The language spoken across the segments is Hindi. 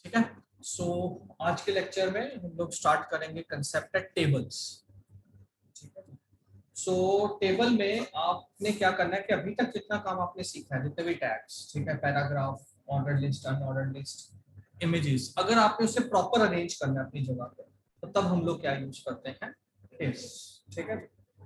ठीक है। सो आज के लेक्चर में हम लोग स्टार्ट करेंगे कंसेप्ट है टेबल्स। ठीक है। सो टेबल में आपने क्या करना है कि अभी तक जितना काम आपने सीखा है, जितने भी टैग्स, ठीक है, paragraph, order list, unordered list, images, अगर आपने उसे प्रॉपर अरेंज करना है अपनी जगह पे, तो तब हम लोग क्या यूज करते हैं, टेबल्स। ठीक है।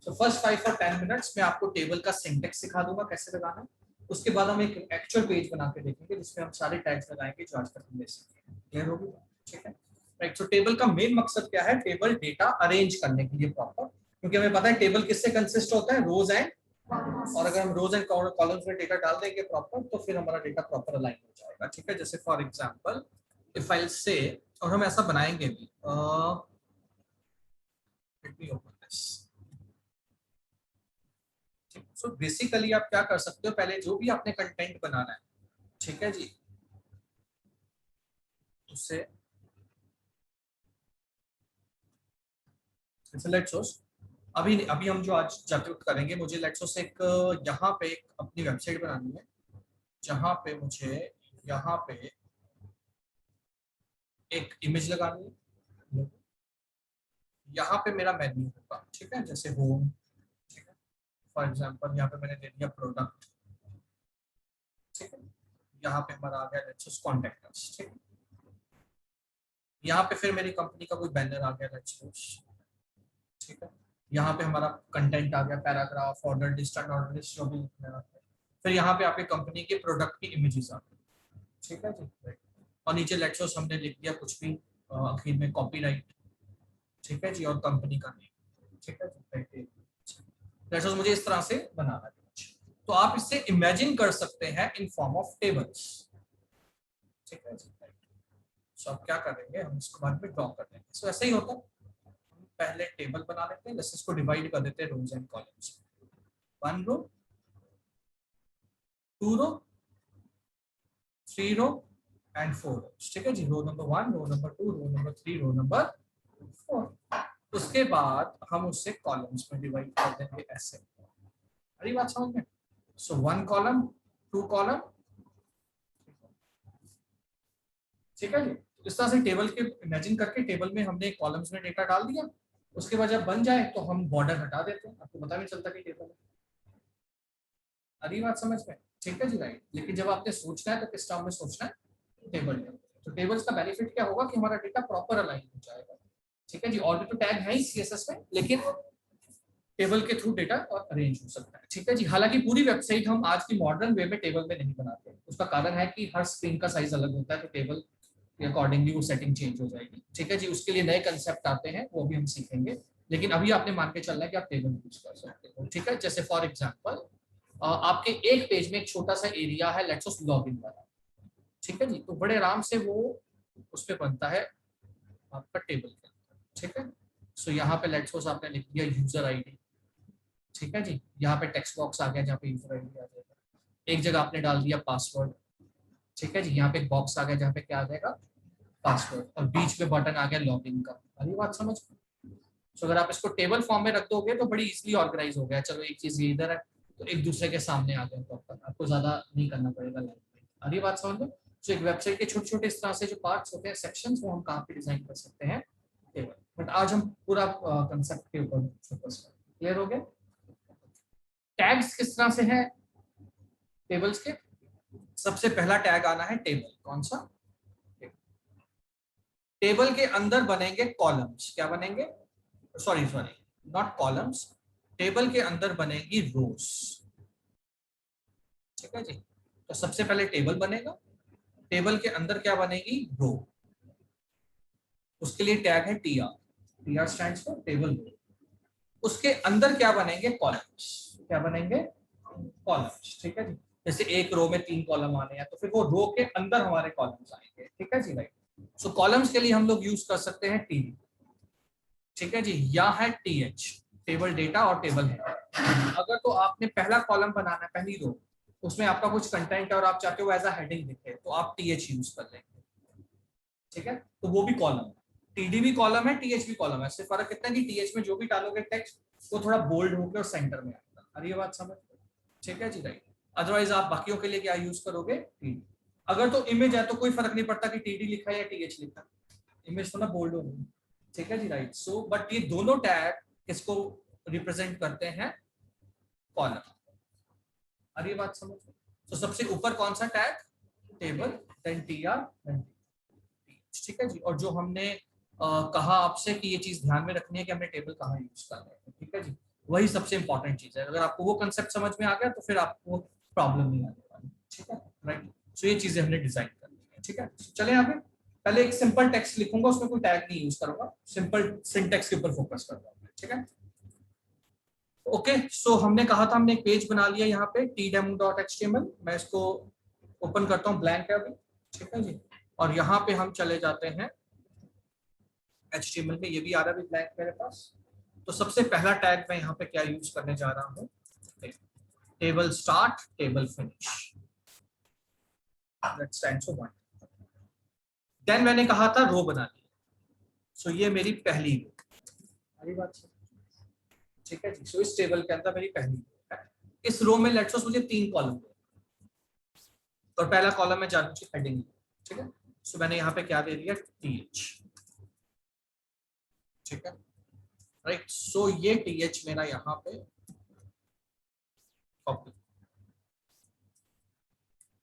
सो फर्स्ट 5 और 10 मिनट्स में आपको टेबल का सिंटेक्स सिखा दूंगा कैसे लगाना है। उसके बाद हम एक एक्चुअल पेज बना के देखेंगे जिसमें हम सारे टैग्स लगाएंगे जो आज तक हमने सीखे। क्लियर होगी? ठीक है। राइट। सो टेबल का मेन मकसद क्या है? टेबल डेटा अरेंज करने के लिए प्रॉपर, क्योंकि हमें पता है टेबल किससे कंसिस्ट होता है, रोज एंड, और अगर हम रोज एंड कॉलम्स में डेटा डाल देंगे प्रॉपर, तो फिर हमारा डेटा प्रॉपर अलाइन हो जाएगा। ठीक है। जैसे फॉर एग्जांपल इफ आई से, और हम ऐसा बनाएंगे भी, let me open this. So basically आप क्या कर सकते हो, पहले जो भी आपने कंटेंट बनाना है, ठीक है जी, उससे लेट्स अभी अभी हम जो आज चर्चा करेंगे, मुझे लेट्स एक यहाँ पे एक अपनी वेबसाइट बनानी है, जहाँ पे मुझे यहाँ पे एक इमेज लगानी है, यहाँ पे मेरा मेन्यू होगा। ठीक है। जैसे होम, ठीक है, फॉर एग्जांपल यहाँ पे मैंने दे दिया प्रोडक्ट। ठीक है। यहाँ पे हमारा आ गया लेट्स कॉन्टेक्ट अस। ठीक है। यहाँ पे फिर मेरी कंपनी का कोई बैनर आ गया लेट्स। ठीक है। यहाँ पे हमारा कंटेंट आ गया, paragraph, order list, unordered list, जो भी लिखना है। फिर यहाँ पे आपके कंपनी के प्रोडक्ट की इमेजेस आ गई। ठीक है जी। और नीचे लेट्स हमने लिख दिया कुछ भी, आखिर में कॉपीराइट। ठीक है जी। और कंपनी का नेम। ठीक है जी। लेट्स मुझे इस तरह से बनाना है। तो आप इससे इमेजिन कर सकते हैं इन फॉर्म ऑफ टेबल्स। ठीक है जी। सो अब क्या करेंगे, हम इसको बाद में ड्रॉ कर देंगे। सो ऐसे ही होता है, हम पहले टेबल बना लेते हैं, जैसे इसको डिवाइड कर देते हैं rows and columns. 1 row, 2 row, 3 row and 4 row. ठीक है जी। Row number 1, row number 2, row number 3, row number 4। उसके बाद हम उससे कॉलम्स में डिवाइड कर देंगे ऐसे। अरे बात समझ में? सो 1 कॉलम, 2 कॉलम। ठीक है जी। इस तरह से टेबल के इमेजिन करके टेबल में हमने कॉलम्स में डेटा डाल दिया। उसके बाद जब बन जाए तो हम बॉर्डर हटा देते हैं, आपको पता नहीं चलता कि टेबल है। अरे बात समझ में? ठीक है जी। राइट। लेकिन जब आपने सोचना है तो किस टर्म में सोचना है? टेबल में। तो टेबल्स का बेनिफिट क्या होगा कि हमारा डेटा प्रॉपर अलाइन हो जाएगा। ठीक है जी। और भी तो टैग है ही सीएसएस में, लेकिन टेबल के थ्रू डेटा और अरेंज हो सकता है। ठीक है जी। हालांकि पूरी वेबसाइट हम आज की मॉडर्न वे में टेबल में नहीं बनाते। उसका कारण है कि हर स्क्रीन का साइज अलग होता है, तो टेबल के अकॉर्डिंगली वो सेटिंग चेंज हो जाएगी। ठीक है जी। उसके लिए नए कंसेप्ट आते हैं, वो भी हम सीखेंगे, लेकिन अभी आपने मान के चलना है कि आप टेबल यूज कर सकते हो। ठीक है। जैसे फॉर एग्जाम्पल आपके एक पेज में एक छोटा सा एरिया है लेट्स लॉग इन वाला। ठीक है जी। तो बड़े आराम से वो उस पर बनता है आपका टेबल के अंदर। ठीक है। सो यहाँ पे लेट्स आपने लिख दिया यूजर आईडी। ठीक है जी। यहाँ पे टेक्स्ट बॉक्स आ गया जहाँ पे यूजर आईडी आ जाएगा। एक जगह आपने डाल दिया पासवर्ड। ठीक है जी। यहाँ पे एक बॉक्स आ गया जहाँ पे क्या आ जाएगा, पासवर्ड, और बीच में बटन आ गया लॉगिन का। अरे बात समझ। तो अगर आप इसको टेबल फॉर्म में रख दोगे तो बड़ी इजीली ऑर्गेनाइज हो गया। चलो एक चीज ये इधर है तो एक दूसरे के सामने आ गया प्रॉपर, आपको ज्यादा नहीं करना पड़ेगा लाइन में। अरे बात समझ लो। तो एक वेबसाइट के छोटे छोटे इस तरह से जो पार्ट्स होते हैं, सेक्शंस, वो हम कहाँ पे डिजाइन कर सकते हैं, टेबल। बट आज हम पूरा कंसेप्ट के ऊपर फोकस करें। क्लियर हो गया? टैग्स किस तरह से है टेबल्स के? सबसे पहला टैग आना है टेबल। कौन सा? टेबल के अंदर बनेंगे कॉलम्स। क्या बनेंगे? Sorry sorry, not columns. Table के अंदर बनेगी रोज। ठीक है जी। तो सबसे पहले टेबल बनेगा, टेबल के अंदर क्या बनेगी, रो। उसके लिए टैग है TR. TR stands for table row. उसके अंदर क्या बनेंगे, कॉलम्स। क्या बनेंगे? कॉलम्स। ठीक है जी। जैसे एक रो में 3 कॉलम आने हैं, तो फिर वो रो के अंदर हमारे कॉलम्स आएंगे। ठीक है जी। राइट। सो कॉलम्स के लिए हम लोग यूज कर सकते हैं टीडी। ठीक है जी। या है टीएच, टेबल डेटा और टेबल है। अगर तो आपने पहला कॉलम बनाना है, पहली रो, उसमें आपका कुछ कंटेंट है और आप चाहते हो एज अ हेडिंग दिखे, तो आप टीएच यूज कर लेंगे। ठीक है। तो वो भी कॉलम है, टीडी भी कॉलम है, टीएच भी कॉलम है। सिर्फ फर्क इतना है कि टीएच में जो भी डालोगे टेक्स्ट, वो थोड़ा बोल्ड होकर और सेंटर में आएगा। अरे ये बात समझ। ठीक है जी। राइट। अदरवाइज आप बाकियों के लिए क्या यूज करोगे, टीडी। अगर तो इमेज है तो कोई फर्क नहीं पड़ता कि टीडी लिखा है या टीएच लिखा है, इमेज तो ना बोल्ड हो गई, ठीक है जी, राइट। सो बट ये दोनों टैग किसको रिप्रेजेंट करते हैं, कॉलम। अरे बात समझ, तो सबसे ऊपर कौन सा tag, table, then TR, then ठीक है जी। और जो हमने कहा आपसे कि ये चीज ध्यान में रखनी है कि हमने टेबल कहाँ यूज करना है, ठीक है जी, वही सबसे इंपॉर्टेंट चीज है। अगर आपको वो कंसेप्ट समझ में आ गया तो फिर आपको प्रॉब्लम नहीं आने वाली, ठीक है, राइट। सो ये चीजें हमने डिजाइन करनी है, ठीक है। चले आगे, पहले एक सिंपल टेक्स्ट लिखूंगा, उसमें कोई टैग नहीं यूज करूंगा, सिंपल सिंटेक्स के ऊपर फोकस करूंगा, ठीक है। ओके, सो हमने कहा था, हमने एक पेज बना लिया यहाँ पे tdemo.html, मैं इसको ओपन करता हूँ, ब्लैंक है अभी, ठीक है जी। और यहाँ पे हम चले जाते हैं HTML में, ये भी आ रहा है ब्लैंक मेरे पास। तो सबसे पहला टैग मैं यहाँ पे क्या यूज करने जा रहा हूँ, table start, table finish, that stands for 1। Then मैंने कहा था रो बना ली, सो ये मेरी पहली रो, अरे बात, ठीक है जी। सो इस टेबल के अंदर मेरी पहली रो है, इस रो में लेट्स सपोज मुझे 3 कॉलम, और पहला कॉलम में जानी चाहिए हेडिंग, ठीक है। सो मैंने यहाँ पे क्या दे दिया, टीएच, ठीक है, राइट। सो ये टीएच मेरा यहाँ पे कॉपी,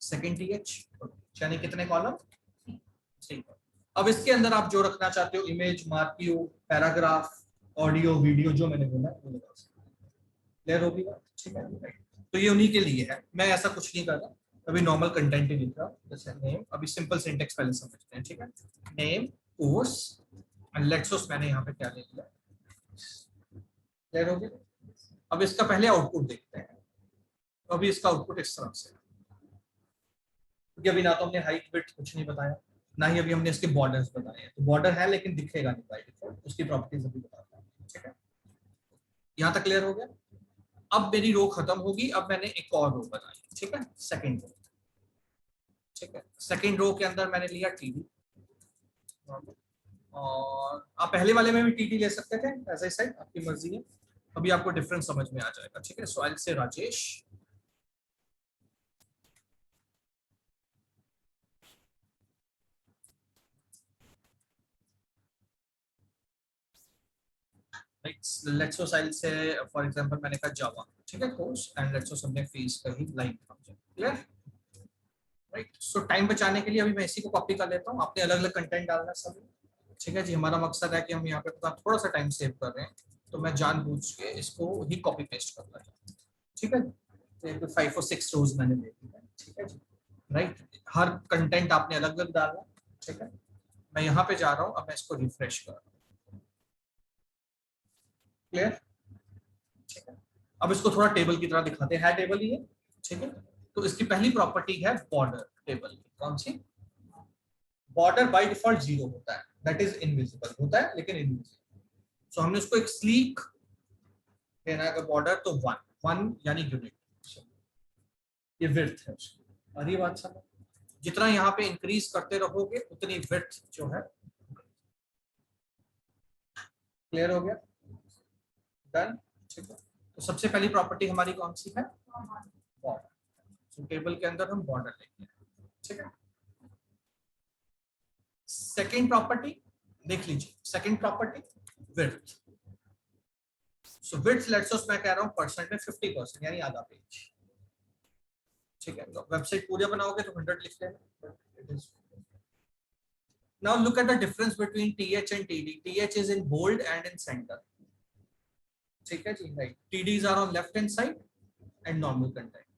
सेकंड टीएच, यानी कितने कॉलम, 3। अब इसके अंदर आप जो रखना चाहते हो, image, marquee, paragraph, audio, video, जो मैंने बोला वो लगा सकते हो, क्लियर होगी बात, ठीक है, राइट। तो ये उन्हीं के लिए है, मैं ऐसा कुछ नहीं कर रहा, अभी नॉर्मल कंटेंट ही लिख रहा हूँ, जैसे नेम, अभी सिंपल सिंटेक्स पहले समझते हैं, ठीक है। Name, course, and let's suppose मैंने यहाँ पे क्या ले लिया, क्लियर हो गया। अब इसका पहले आउटपुट देखते हैं, अभी इसका आउटपुट इस तरह से, क्योंकि अभी ना तो हमने हाइट विड्थ कुछ नहीं बताया, ना ही अभी हमने इसके बॉर्डर्स बताए हैं, तो बॉर्डर है लेकिन दिखेगा नहीं बाय डिफॉल्ट, उसकी प्रॉपर्टीज अभी बताता हूँ, ठीक है। यहाँ तक क्लियर हो गया। अब मेरी रो खत्म होगी, अब मैंने एक और रो बनाई, ठीक है, सेकंड रो, ठीक है। सेकंड रो के अंदर मैंने लिया टीडी, और आप पहले वाले में भी टीडी ले सकते थे, ऐसा ही साइड आपकी मर्जी है, अभी आपको डिफरेंस समझ में आ जाएगा, ठीक है। सो I will say Rajesh, let's suppose I will say for example मैंने कहा जावा, ठीक है, कोर्स, एंड लेट्स सपोज हमने फीस कही लाइन, क्लियर, राइट। सो टाइम बचाने के लिए अभी मैं इसी को कॉपी कर लेता हूँ, आपने अलग अलग कंटेंट डालना है सभी, ठीक है जी। हमारा मकसद है कि हम यहाँ पे थोड़ा सा टाइम सेव कर रहे हैं, तो मैं जानबूझ के इसको ही कॉपी पेस्ट कर रहा हूँ, ठीक है। तो 5 और 6 रोज मैंने दे दी है, ठीक है जी, राइट। हर कंटेंट आपने अलग अलग डालना, ठीक है। मैं यहाँ पे जा रहा हूँ, अब मैं इसको रिफ्रेश कर रहा हूँ, क्लियर, ठीक है। अब इसको थोड़ा टेबल की तरह दिखाते हैं, है टेबल ही है, ठीक है। तो इसकी पहली प्रॉपर्टी है बॉर्डर, टेबल की कौन सी, बॉर्डर बाय डिफॉल्ट 0 होता है, दैट इज इनविजिबल होता है लेकिन इनविजिबल। सो हमने उसको एक स्लीक देना है, बॉर्डर तो 1 यानी यूनिट, ये विड्थ है उसकी, और ये बात समझ, जितना यहाँ पे इंक्रीज करते रहोगे उतनी विड्थ जो है, क्लियर हो गया, डन, ठीक है। तो सबसे पहली प्रॉपर्टी हमारी कौन सी है, बॉर्डर। तो टेबल के अंदर हम बॉर्डर लेते हैं, ठीक है। सेकेंड प्रॉपर्टी देख लीजिए, second property width. So width let's suppose मैं कह रहा हूँ परसेंट में 50%, यानी आधा पेज, ठीक है। तो वेबसाइट पूरे बनाओगे तो 100 लिख लेना। Now look at the difference between TH and TD. TH is in bold and in center. ठीक है जी, right. TDs are on left hand side and normal content.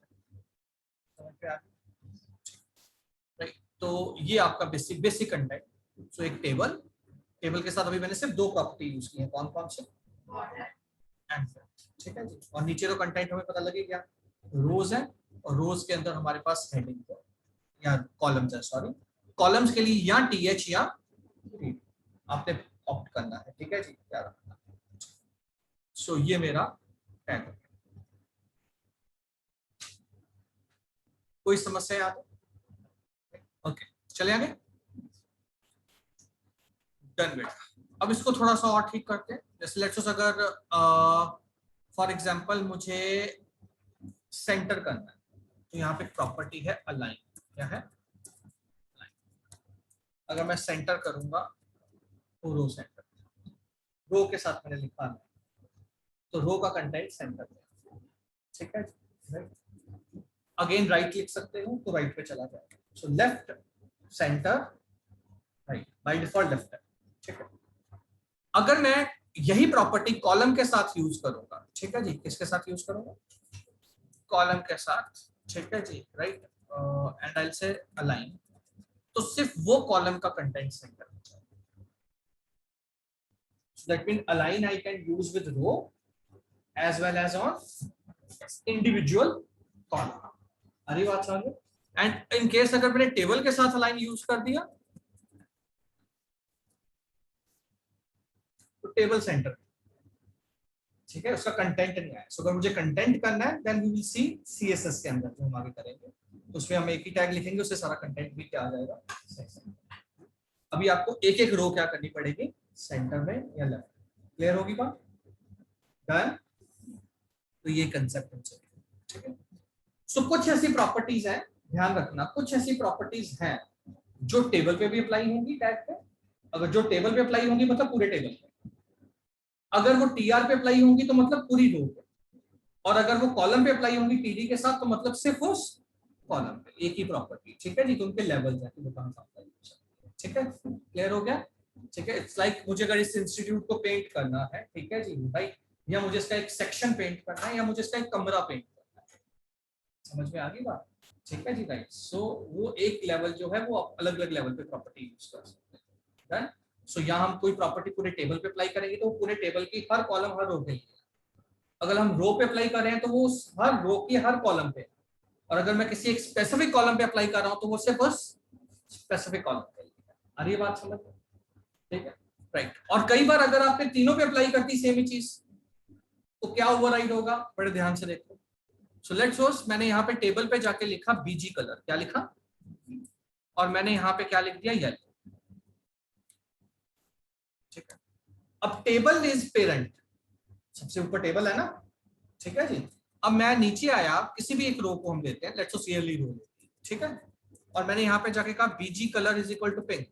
Right, तो ये आपका बेसिक कंटेंट। सो एक टेबल, टेबल के साथ अभी मैंने सिर्फ 2 प्रॉपर्टी यूज की है, कौन कौन से, एंड, ठीक है जी। और नीचे तो कंटेंट हमें पता लगे क्या, रोज है, और रोज के अंदर हमारे पास हेडिंग है या कॉलम्स है, सॉरी, कॉलम्स के लिए या टीएच या टीडी आपने ऑप्ट करना है, ठीक है जी, क्या रखना। सो ये मेरा टैग है, कोई समस्या याद है, ओके, चले आगे, डन बेटा। अब इसको थोड़ा सा और ठीक करते हैं, जैसे लेट्स सपोज अगर फॉर एग्जांपल मुझे सेंटर करना है, तो यहाँ पे प्रॉपर्टी है अलाइन, क्या है अगर मैं सेंटर करूंगा तो रो सेंटर, रो के साथ मैंने लिखा है तो रो का कंटेंट सेंटर में, ठीक है। अगेन राइट लिख सकते हो तो राइट पे चला जाएगा। So left centre right, by default left है, ठीक है। अगर मैं यही प्रॉपर्टी कॉलम के साथ यूज करूंगा, ठीक है जी, किसके साथ यूज करूंगा, कॉलम के साथ, ठीक है जी, राइट, एंड आई से अलाइन, तो सिर्फ वो कॉलम का कंटेंट सेंटर हो जाएगा। So that means align I can use with row as well as on individual column। अरे बात समझ में। एंड इन केस अगर मैंने टेबल के साथ अलाइन यूज कर दिया तो टेबल सेंटर, ठीक है, उसका कंटेंट नहीं आया। सो अगर मुझे कंटेंट करना है then we will see CSS के अंदर जो हम आगे करेंगे, तो उसमें हम एक ही टैग लिखेंगे, उससे सारा कंटेंट भी क्या आ जाएगा, अभी आपको एक एक रो क्या करनी पड़ेगी, सेंटर में या लेफ्ट। क्लियर होगी बात, डन। तो ये कंसेप्ट है, ठीक है। सो कुछ ऐसी प्रॉपर्टीज हैं, ध्यान रखना, कुछ ऐसी प्रॉपर्टीज हैं जो टेबल पे भी अप्लाई होंगी टैग पे। अगर जो टेबल पे अप्लाई होंगी मतलब पूरे टेबल पे, अगर वो टीआर पे अप्लाई होंगी तो मतलब पूरी रो पे, और अगर वो कॉलम पे अप्लाई होंगी टीडी के साथ तो मतलब सिर्फ उस कॉलम पे, एक ही प्रॉपर्टी, ठीक है जी। तो उनके लेवल्स हैं कि वो कहां से अप्लाई हो सकती है, ठीक है। क्लियर हो गया, ठीक है। इट्स लाइक मुझे अगर इस इंस्टीट्यूट को पेंट करना है, ठीक है जी भाई, या मुझे इसका एक सेक्शन पेंट करना है या मुझे इसका एक कमरा पेंट करना है, समझ में आ गई बात, ठीक है जी राइट। सो वो एक लेवल जो है वो अलग अलग लेवल पे प्रॉपर्टी यूज कर सकते हैं। सो यहाँ हम कोई प्रॉपर्टी पूरे टेबल पे अप्लाई करेंगे तो पूरे टेबल की हर कॉलम हर रो के लिए, अगर हम रो पे अप्लाई कर रहे हैं तो वो हर रो की हर कॉलम पे, और अगर मैं किसी एक स्पेसिफिक कॉलम पे अप्लाई कर रहा हूँ तो वो सिर्फ उस स्पेसिफिक कॉलम पे। आ रही है बात समझ में, ठीक है राइट। और कई बार अगर आपने तीनों पे अप्लाई करती सेम ही चीज तो क्या ओवरराइड होगा, बड़े ध्यान से देखो। सो लेट्स सपोज मैंने यहाँ पे टेबल पे जाके लिखा बीजी कलर, क्या लिखा, और मैंने यहाँ पे क्या लिख दिया, येलो, ठीक है। अब टेबल इज पेरेंट, सबसे ऊपर टेबल है ना, ठीक है जी। अब मैं नीचे आया, किसी भी एक रो को हम लेते हैं, लेट्स सपोज ईयरली रो लेते हैं, ठीक है, और मैंने यहाँ पे जाके कहा BG colour is equal to pink,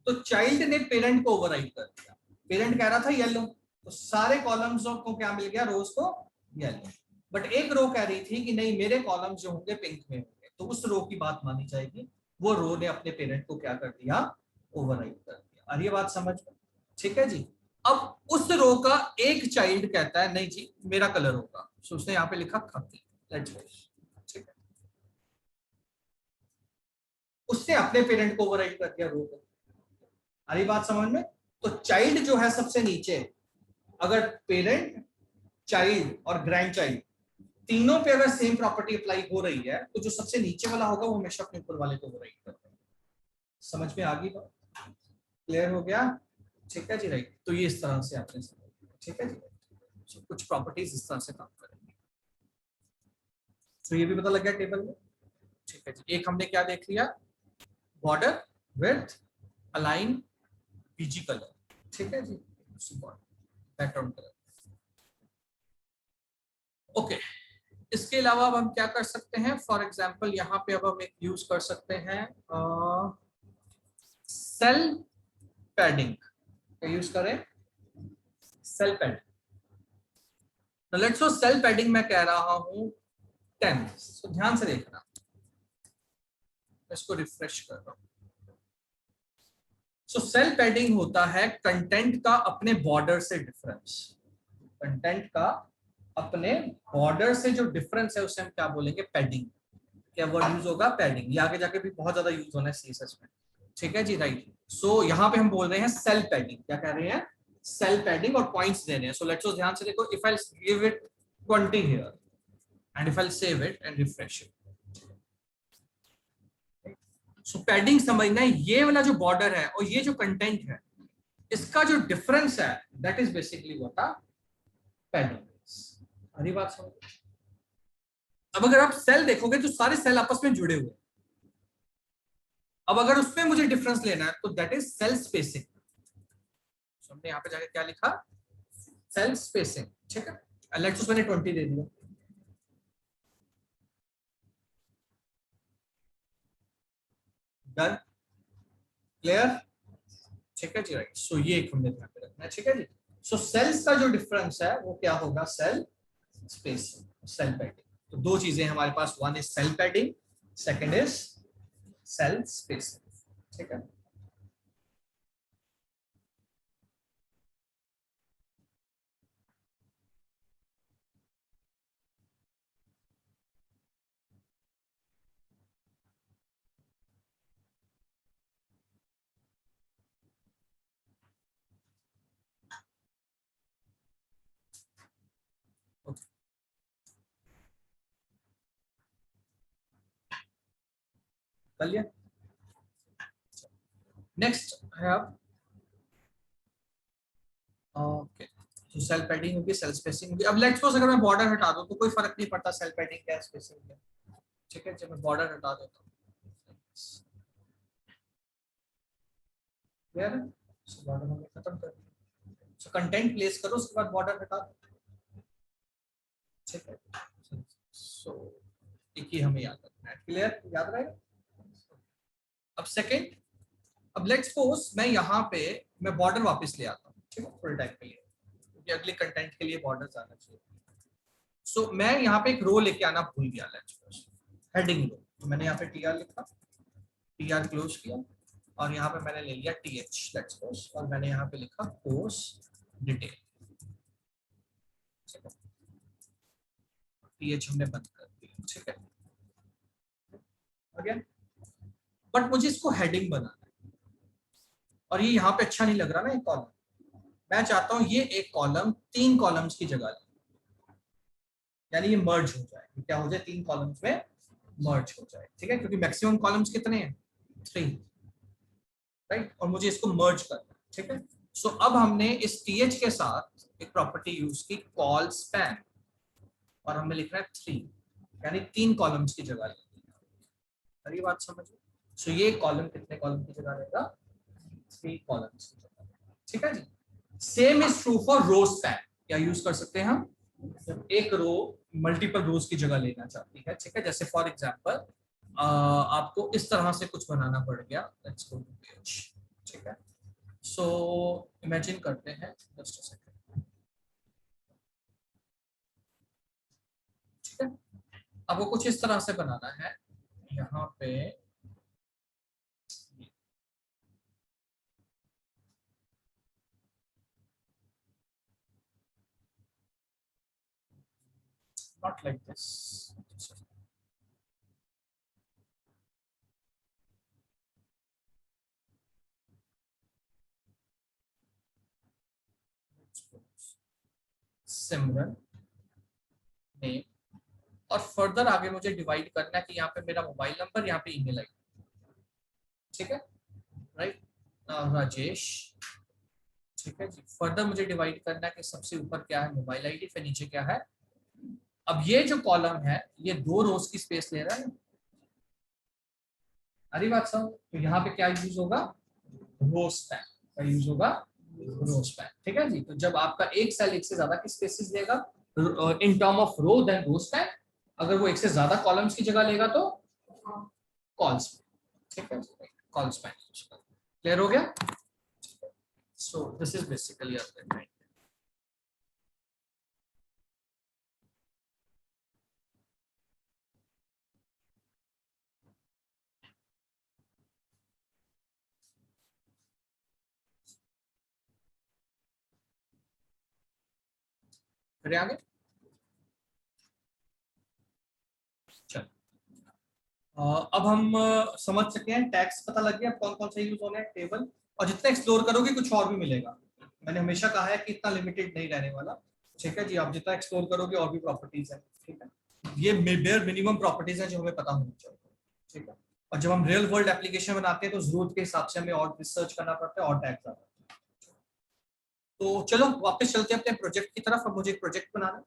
तो चाइल्ड ने पेरेंट को ओवरराइड कर दिया। पेरेंट कह रहा था येलो, तो सारे कॉलम्स को क्या मिल गया, रोज को येलो। बट एक रो कह रही थी कि नहीं मेरे कॉलम्स जो होंगे पिंक में होंगे, तो उस रो की बात मानी जाएगी। वो रो ने अपने पेरेंट को क्या कर दिया, ओवरराइड कर दिया। आ रही है बात समझ में, ठीक है जी। अब उस रो का एक चाइल्ड कहता है नहीं जी मेरा कलर होगा, तो उसने यहाँ पे लिखा खाकी, ठीक है, उसने अपने पेरेंट को ओवरराइड कर दिया रो को। आ रही बात समझ में। तो चाइल्ड जो है सबसे नीचे, अगर पेरेंट, चाइल्ड और ग्रैंड चाइल्ड तीनों पे अगर सेम प्रॉपर्टी अप्लाई हो रही है तो जो सबसे नीचे वाला होगा वो हमेशा अपने ऊपर वाले को ओवरराइड करता है। समझ में आ गई बात, क्लियर हो गया, ठीक है जी राइट। तो ये इस तरह से आपने समझ, ठीक है जी। तो कुछ प्रॉपर्टीज इस तरह से काम करेंगे। तो ये भी पता लग गया टेबल में, ठीक है जी। एक हमने क्या देख लिया, border, width, align, BG colour, ठीक है जी, बैकग्राउंड कलर, ओके। इसके अलावा अब हम क्या कर सकते हैं, फॉर एग्जांपल यहाँ पे अब हम एक यूज कर सकते हैं सेल पैडिंग, क्या यूज करें, सेल पैडिंग। तो लेट्स सो सेल पैडिंग मैं कह रहा हूं 10, तो ध्यान से देखना, इसको रिफ्रेश कर रहा हूं। सो सेल पैडिंग होता है कंटेंट का अपने बॉर्डर से डिफरेंस, कंटेंट का अपने बॉर्डर से जो डिफरेंस है उसे हम क्या बोलेंगे, पैडिंग। क्या वर्ड यूज होगा, पैडिंग। ये आगे जाके भी बहुत ज्यादा यूज होना है सीएसएस में, ठीक है जी राइट। सो यहाँ पे हम बोल रहे हैं सेल पैडिंग, क्या कह रहे हैं, सेल पैडिंग, और पॉइंट्स दे रहे हैं। सो लेट्स ध्यान से देखो, if I give it 20 here and if I save it and refresh it, so padding समझना है ये वाला जो बॉर्डर है और ये जो कंटेंट है इसका जो डिफरेंस है that is basically what are padding. हरी बात समझ। अब अगर आप सेल देखोगे तो सारे सेल आपस में जुड़े हुए, अब अगर उसमें मुझे डिफरेंस लेना है तो दैट इज सेल स्पेसिंग। हमने यहाँ पे जाके क्या लिखा, सेल स्पेसिंग, ठीक है। लेट्स मैंने 20 दे दिया, डन, क्लियर, ठीक है जी, राइट। सो ये एक हमने ध्यान में रखना है, ठीक है जी। सो सेल्स का जो डिफरेंस है वो क्या होगा, सेल स्पेसिंग, सेल पैडिंग। तो दो चीजें हमारे पास, one is cell padding, second is cell spacing, ठीक है। कर लिया। नेक्स्ट है अब, ओके, तो सेल पैडिंग होगी, सेल स्पेसिंग होगी। अब लेट्स सपोज अगर मैं बॉर्डर हटा दूं तो कोई फर्क नहीं पड़ता सेल पैडिंग क्या है, स्पेसिंग क्या है, ठीक है। जब मैं बॉर्डर हटा देता हूँ, क्लियर है, सो बॉर्डर हमने खत्म कर दिया। सो कंटेंट प्लेस करो, उसके बाद बॉर्डर हटा दो, ठीक है। सो एक ही हमें याद रखना है, क्लियर, याद रहेगा। अब सेकंड, अब लेट्स सपोज मैं यहाँ पे मैं बॉर्डर वापस ले आता हूँ, ठीक है, फुल टाइम के लिए, क्योंकि अगले कंटेंट के लिए बॉर्डर आना चाहिए। सो मैं यहाँ पे एक रो लेके आना भूल गया, लेट्स सपोज हेडिंग रो, तो मैंने यहाँ पे टीआर लिखा, टीआर क्लोज किया, और यहाँ पे मैंने ले लिया टीएच, लेट्स सपोज, और मैंने यहाँ पे लिखा कोर्स डिटेल, टीएच हमने बंद कर दिया, ठीक है। अगेन, बट मुझे इसको हेडिंग बनाना है, और ये यहाँ पे अच्छा नहीं लग रहा ना एक कॉलम, मैं चाहता हूँ ये एक कॉलम 3 कॉलम्स की जगह ले, यानी ये मर्ज हो जाए, क्या हो जाए, 3 कॉलम्स में मर्ज हो जाए, ठीक है, क्योंकि मैक्सिमम कॉलम्स कितने हैं, 3, राइट, और मुझे इसको मर्ज करना है, ठीक है। सो अब हमने इस टीएच के साथ एक प्रॉपर्टी यूज की, कॉल स्पैन, और हमने लिखना है 3, यानी 3 कॉलम्स की जगह लेगी, सारी बात समझो। सो ये कॉलम कितने कॉलम की जगह लेगा, 3 कॉलम्स की जगह, ठीक है जी। Same is true for row span, क्या यूज कर सकते हैं हम, जब एक रो मल्टीपल रोज की जगह लेना चाहती है, ठीक है। जैसे फॉर एग्जांपल आपको इस तरह से कुछ बनाना पड़ गया, लेट्स गो टू पेज, ठीक है। सो इमेजिन करते हैं, जस्ट अ सेकंड, ठीक है। आपको कुछ इस तरह से बनाना है, यहाँ पे not like this, Simran name, और फर्दर आगे मुझे डिवाइड करना है कि यहाँ पे मेरा मोबाइल नंबर, यहाँ पे ईमेल आईडी, ठीक है, राइट, राजेश, ठीक है जी। फर्दर मुझे डिवाइड करना है कि सबसे ऊपर क्या है, मोबाइल आईडी, फिर नीचे क्या है। अब ये जो कॉलम है ये 2 रोज की स्पेस ले रहा है, अरे बात समझ, तो यहाँ पे क्या यूज होगा, रो स्पैन का यूज होगा, रो स्पैन, ठीक है जी। तो जब आपका एक सेल एक से ज्यादा की स्पेसेस लेगा in term of row, then row span, अगर वो एक से ज्यादा कॉलम्स की जगह लेगा तो कॉल स्पैन, ठीक है, कॉल स्पैन, क्लियर हो गया। सो दिस इज बेसिकली फिर आगे चल। अब हम समझ सके हैं, टैग्स पता लग गया कौन कौन से यूज होने हैं, टेबल, और जितना एक्सप्लोर करोगे कुछ और भी मिलेगा, मैंने हमेशा कहा है कि इतना लिमिटेड नहीं रहने वाला, ठीक है जी। आप जितना एक्सप्लोर करोगे और भी प्रॉपर्टीज है, ठीक है, ये बेयर मिनिमम प्रॉपर्टीज है जो हमें पता होनी चाहिए, ठीक है। और जब हम रियल वर्ल्ड एप्लीकेशन बनाते हैं तो जरूरत के हिसाब से हमें और रिसर्च करना पड़ता है और टैग्स आता है। तो चलो वापस चलते हैं अपने प्रोजेक्ट की तरफ। अब मुझे एक प्रोजेक्ट बनाना है,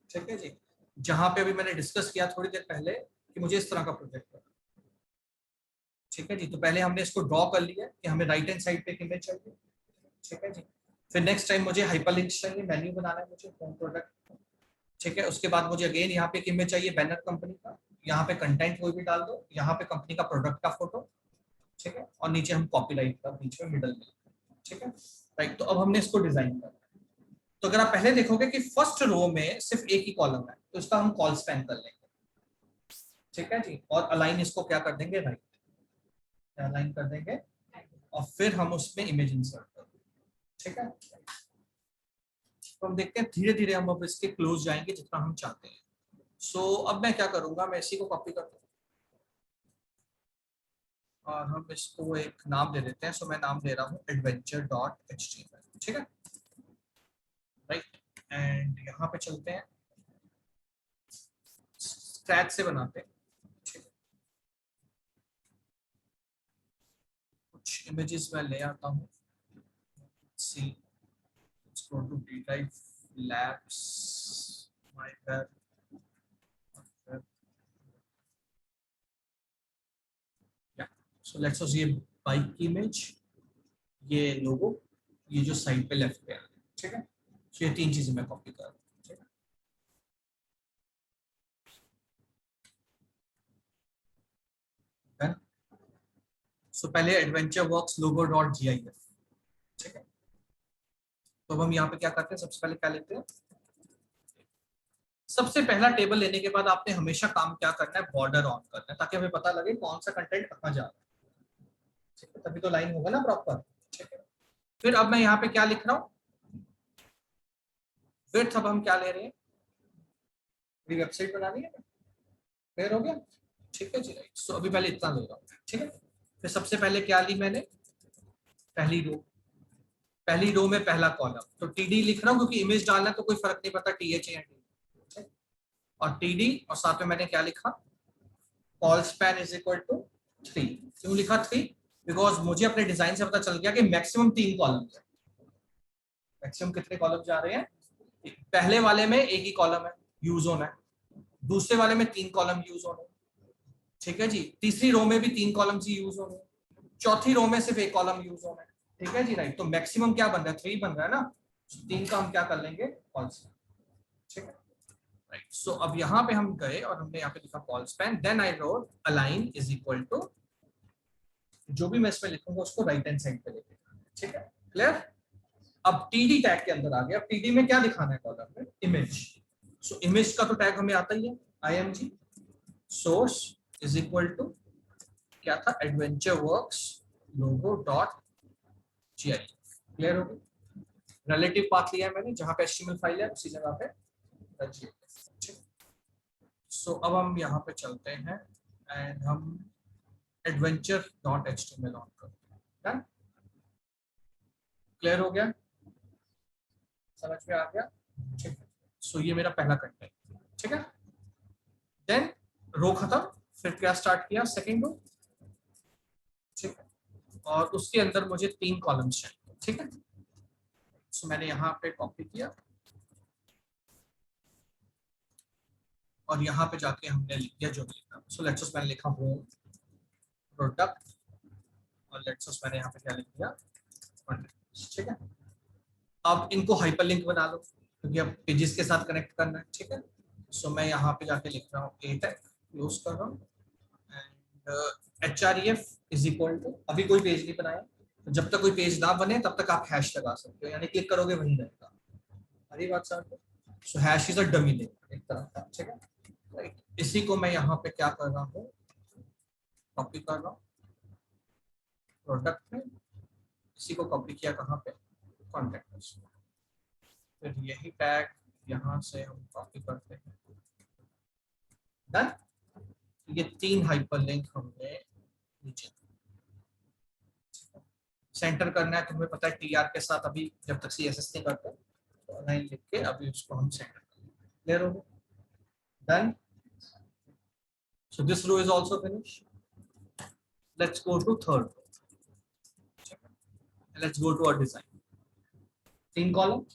ठीक है जी, जहां पे अभी मैंने डिस्कस किया थोड़ी देर पहले कि मुझे इस तरह का प्रोजेक्ट करना, ठीक है जी। तो पहले हमने इसको ड्रॉ कर लिया कि हमें राइट हैंड साइड पे एक इमेज चाहिए, ठीक है जी। फिर नेक्स्ट टाइम मुझे हाइपरलिंक चाहिए, मेन्यू बनाना है मुझे, होम प्रोडक्ट, ठीक है। उसके बाद मुझे अगेन यहाँ पे एक इमेज चाहिए बैनर कंपनी का, यहाँ पे कंटेंट कोई भी डाल दो, यहाँ पे कंपनी का प्रोडक्ट का फोटो, ठीक है, और नीचे हम कॉपीराइट का बीच में मिडल में, ठीक है राइट। तो अब हमने इसको डिजाइन कर, तो अगर आप पहले देखोगे कि फर्स्ट रो में सिर्फ एक ही कॉलम है, तो इसका हम कॉल स्पैन कर लेंगे, ठीक है जी, और अलाइन इसको क्या कर देंगे, राइट, अलाइन कर देंगे, और फिर हम उसमें इमेज इंसर्ट कर देंगे, ठीक है। तो हम देखते हैं धीरे धीरे हम अब इसके क्लोज जाएंगे जितना हम चाहते हैं। सो अब मैं क्या करूंगा, मैं इसी को कॉपी करता हूँ और हम इसको एक नाम दे देते हैं। सो मैं नाम दे रहा हूँ adventure.html, ठीक है राइट। एंड यहाँ पे चलते हैं, स्क्रैच से बनाते हैं, ठीक है। कुछ इमेजेस मैं ले आता हूँ, सी let's go to D-Type Labs, my web, yeah, so let's say ये बाइक की इमेज, ये लोगो, ये जो साइड पे लेफ्ट पे आ रहा है, ठीक है। तो ये तीन चीजें मैं कॉपी कर रहा हूँ, ठीक है। सो पहले adventure works logo dot GIF, ठीक है। तो अब हम यहाँ पे क्या करते हैं, सबसे पहले क्या लेते हैं, सबसे पहला टेबल लेने के बाद आपने हमेशा काम क्या करना है, बॉर्डर ऑन करना है, ताकि हमें पता लगे कौन सा कंटेंट कहाँ जा रहा है, ठीक है, तभी तो लाइन होगा ना प्रॉपर, ठीक है। फिर अब मैं यहाँ पे क्या लिख रहा हूँ, फिर अब हम क्या ले रहे हैं, वेबसाइट बनानी है, क्लियर हो गया, ठीक है जी राइट। सो अभी पहले इतना ले रहा हूँ, ठीक है। फिर सबसे पहले क्या ली मैंने, पहली रो, पहली रो में पहला कॉलम, तो TD लिख रहा हूँ क्योंकि इमेज डालना है तो कोई फर्क नहीं पड़ता TH या D, और TD, और साथ में मैंने क्या लिखा, col span is equal to 3। क्यों लिखा 3, बिकॉज मुझे अपने डिजाइन से पता चल गया कि मैक्सिमम 3 कॉलम है। मैक्सिमम कितने कॉलम जा रहे हैं, पहले वाले में एक ही कॉलम है यूज होना है, दूसरे वाले में 3 कॉलम यूज होने, ठीक है जी, तीसरी रो में भी 3 कॉलम ही यूज होने, चौथी रो में सिर्फ एक कॉलम यूज होना है, ठीक है जी राइट। तो मैक्सिमम क्या बन रहा है, 3 बन रहा है ना, 3 का हम क्या कर लेंगे, कॉल स्पैन, ठीक है राइट। सो अब यहाँ पे हम गए और हमने यहाँ पे लिखा col span, then I wrote align is equal to, जो भी मैं इसमें लिखूंगा उसको राइट हैंड साइड पे लेके, ठीक है क्लियर। अब TD टैग के अंदर आ गया, अब TD में क्या दिखाना है कॉलम में, इमेज। सो इमेज का तो टैग हमें आता ही है, IMG source is equal to क्या था, adventure works logo dot GIF, clear हो गया। रिलेटिव पाथ लिया है मैंने, जहां पे HTML फाइल है उसी जगह पे GIF। सो अब हम यहाँ पे चलते हैं एंड हम adventure.html ऑन करते हैं, क्लियर हो गया, समझ में आ गया, ठीक है। सो ये मेरा पहला कंटेंट, ठीक है। देन रो खत्म, फिर क्या स्टार्ट किया, सेकंड रो, ठीक है, और उसके अंदर मुझे 3 कॉलम्स चाहिए, ठीक है। सो मैंने यहाँ पे कॉपी किया और यहाँ पे जाके हमने लिख दिया जो भी लिखा। सो लेट्स मैंने लिखा होम प्रोडक्ट, और लेट्स मैंने यहाँ पे क्या लिख दिया, ठीक है। अब इनको हाइपरलिंक बना लो क्योंकि अब पेजेस के साथ कनेक्ट करना है, ठीक है। सो मैं यहाँ पे जाके लिख रहा हूँ A टैग यूज कर रहा हूँ, and href is equal to, अभी कोई पेज नहीं बनाया, तो जब तक कोई पेज ना बने तब तक आप हैश लगा सकते हो, यानी क्लिक करोगे वहीं रहेगा, हरी बात समझ। So hash is a dummy link एक तरह का, ठीक है राइट। इसी को मैं यहाँ पे क्या कर रहा हूँ, कॉपी कर रहा हूँ प्रोडक्ट में, इसी को कॉपी किया कहाँ पे, कॉन्टेक्ट में, फिर यही टैग यहाँ से हम कॉपी करते हैं, डन। ये 3 हाइपरलिंक हमने नीचे, सेंटर करना है, तुम्हें पता है TR के साथ अभी जब तक CSS नहीं करते तो लाइन लिख के अभी उसको हम सेंटर करेंगे, क्लियर हो गया, done. So this row is also finish, let's go to third, let's go to our design. 3 column,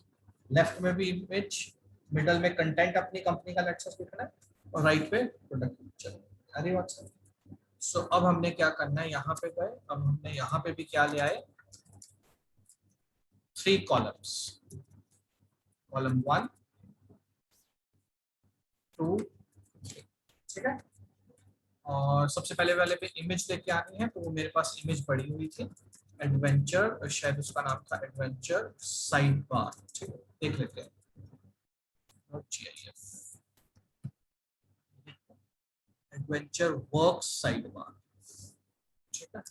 left में भी इमेज, मिडल में कंटेंट अपनी कंपनी का लेट्स लिखना है, और राइट पे प्रोडक्ट पिक्चर, अरे व्हाट्सएप। सो अब हमने क्या करना है, यहाँ पे गए, अब हमने यहाँ पे भी क्या ले आए, 3 कॉलम्स, कॉलम 1 2 3, ठीक है। और सबसे पहले वाले पे इमेज लेके आनी है, तो वो मेरे पास इमेज पड़ी हुई थी, एडवेंचर, शायद उसका नाम था एडवेंचर साइड बार। ठीक है, देख लेते हैं। GIF adventure work side bar. ठीक है,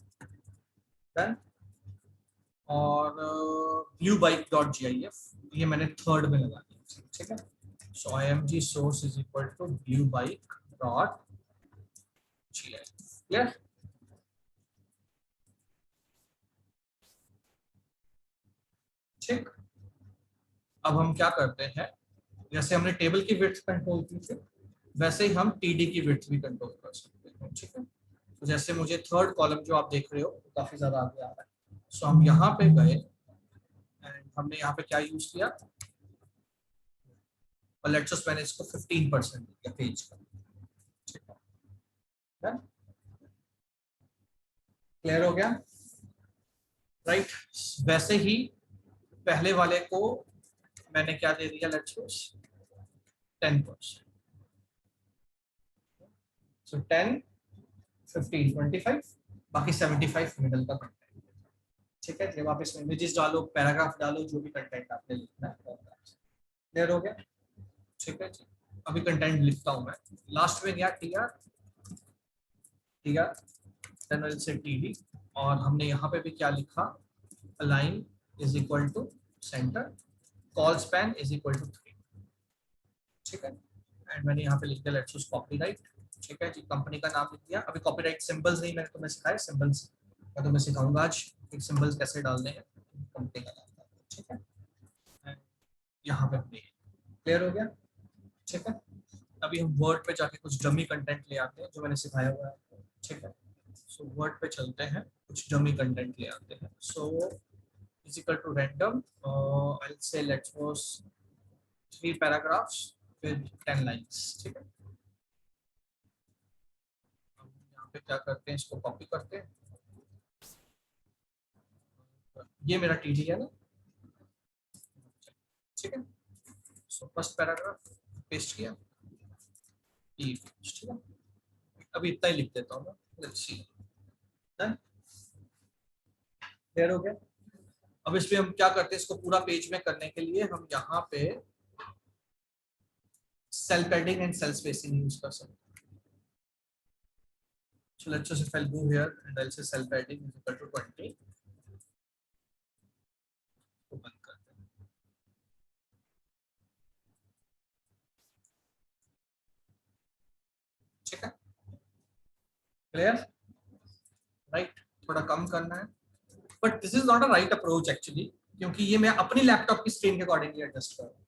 डन। और व्यू बाइक डॉट GIF, ये मैंने थर्ड में लगा दिया। ठीक है, so img source is equal to view bike dot GIF। Clear? ठीक, अब हम क्या करते हैं, जैसे हमने टेबल की विड्थ कंट्रोल की थी, वैसे ही हम टीडी की विड्थ भी कंट्रोल कर सकते हैं। ठीक है, तो जैसे मुझे थर्ड कॉलम जो आप देख रहे हो काफी ज्यादा आगे आ रहा है, सो हम यहाँ पे गए एंड हमने यहाँ पे क्या यूज किया, और लेट्स सपोज मैंने इसको 15% दिया पेज का। ठीक है, क्लियर हो गया? राइट, वैसे ही पहले वाले को मैंने क्या दे दिया, लेट्स सपोज 10%। सो 10, 15, 25, बाकी 75 मिडल का कंटेंट। ठीक है, जब आप इसमें इमेजेस डालो, पैराग्राफ डालो, जो भी कंटेंट आपने लिखना है। क्लियर हो गया? ठीक है जी, अभी कंटेंट लिखता हूं मैं। लास्ट में गया टीआर, टीआर से टीडी, और हमने यहाँ पे भी क्या लिखा, align is equal to centre, col span is equal to 3। ठीक है, एंड मैंने यहाँ पे लिख दिया लेट्स यूज कॉपीराइट। ठीक है जी, कंपनी का नाम लिख दिया। अभी कॉपीराइट सिंबल्स नहीं मैंने तुम्हें सिखाया, सिंबल्स मैं तुम्हें सिखाऊंगा आज, एक सिंबल्स कैसे डालने हैं कंपनी का नाम। ठीक है, यहाँ पे क्लियर हो गया? ठीक है, अभी हम वर्ड पे जाके कुछ डमी कंटेंट ले आते हैं जो मैंने सिखाया हुआ है। ठीक है, सो वर्ड पे चलते हैं, कुछ डमी कंटेंट ले आते हैं। So is equal to random, I say let's suppose 3 paragraphs with 10 lines. ठीक है, हम यहाँ पे क्या करते हैं, इसको कॉपी करते हैं, ये मेरा टीडी है ना। ठीक है, सो फर्स्ट पैराग्राफ पेस्ट किया, ठीक है, अभी इतना ही लिख देता हूँ मैं, लेट्स सी। डन, क्लियर हो गया? अब इसमें हम क्या करते हैं, इसको पूरा पेज में करने के लिए हम यहाँ पे cell padding and cell spacing use कर सकते हैं। So let's just if I'll go here and I'll say cell padding is equal to 20, तो बंद करते हैं। ठीक है, क्लियर? राइट, थोड़ा कम करना है, but this is not a right approach actually, क्योंकि ये मैं अपनी लैपटॉप की स्क्रीन के अकॉर्डिंगली एडजस्ट कर रहा हूँ।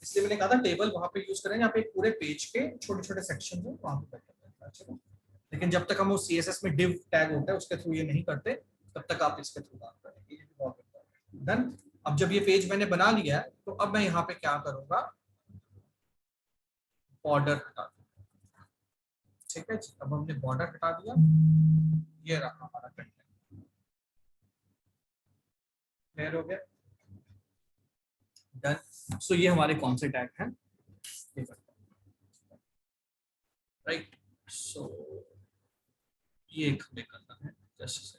इसलिए मैंने कहा था टेबल वहां पे यूज करें, यहाँ पे पूरे पेज के छोटे छोटे सेक्शन है वहां पे करते हैं। लेकिन जब तक हम वो CSS में div टैग होता है उसके थ्रू ये नहीं करते, तब तक आप इसके थ्रू काम करेंगे। डन, अब जब ये पेज मैंने बना लिया है, तो अब मैं यहाँ पे क्या करूंगा, बॉर्डर हटा दूंगा। ठीक है, अब हमने बॉर्डर हटा दिया, ये रहा हमारा कंटेंट। क्लियर हो गया? डन, सो ये हमारे कौन से टैग हैं, राइट? सो ये हमें करना है, जस्ट